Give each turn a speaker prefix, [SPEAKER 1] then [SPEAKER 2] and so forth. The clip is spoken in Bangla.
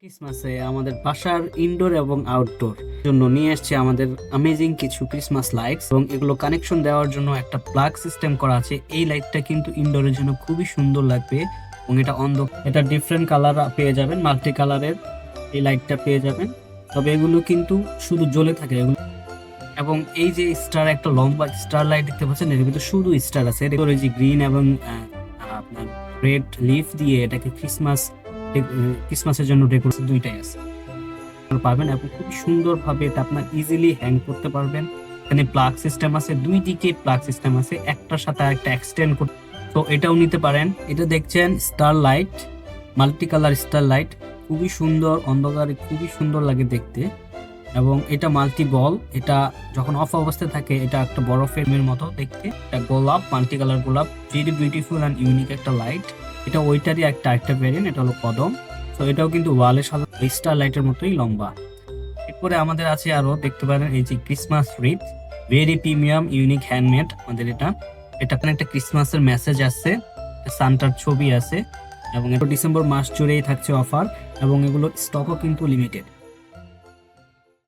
[SPEAKER 1] ক্রিসমাসে আমাদের বাসার ইনডোর এবং আউটডোর জন্য নিয়ে এসেছে আমাদের অ্যামেজিং কিছু ক্রিসমাস লাইটস এবং এগুলো কানেকশন দেওয়ার জন্য একটা প্লাগ সিস্টেম করা আছে। এই লাইটটা কিন্তু ইনডোরের জন্য খুবই সুন্দর লাগবে এবং এটা ডিফারেন্ট কালার পেয়ে যাবেন, মাল্টি কালারের এই লাইটটা পেয়ে যাবেন। তবে এগুলো কিন্তু শুধু জ্বলে থাকে এগুলো। এবং এই যে স্টার, একটা লম্বা স্টার লাইট দেখতে পাচ্ছেন, এর ভিতরে শুধু স্টার আছে। এর ভিতরে যে গ্রিন এবং আপনার রেড লিফ দিয়ে এটাকে ক্রিসমাসের জন্য ডেকোরেশন দুইটাই আছে পাবেন এবং খুব সুন্দর ভাবে এটা আপনার ইজিলি হ্যাং করতে পারবেন। এখানে প্লাগ সিস্টেম আছে, দুই দিকে প্লাগ সিস্টেম আছে, একটার সাথে একটা এক্সটেন্ড করতে, তো এটাও নিতে পারেন। এটা দেখছেন star light, multi colour star light, খুবই সুন্দর, অন্ধকারে খুবই সুন্দর লাগে দেখতে। এবং এটা মাল্টি বল, এটা যখন অফ অবস্থায় থাকে এটা একটা বড় ফ্রেমের মতো দেখতে। এটা গোলাপ, মাল্টি কালার গোলাপ, ভেরি বিউটিফুল অ্যান্ড ইউনিক একটা লাইট। এটা ওইটারই একটা ভেরিয়েন্ট, এটা হলো কদম। তো এটাও কিন্তু ওয়ালে সাজানো স্টার লাইটের মতোই লম্বা। এরপরে আমাদের আছে আরো দেখতে পারেন এই যে Christmas রিথ, very premium unique handmade. আমাদের এটা একটা ক্রিসমাসের মেসেজ আছে, সান্টার ছবি আছে এবং এটা ডিসেম্বর মাস জুড়েই থাকছে অফার এবং এগুলো স্টকও কিন্তু লিমিটেড।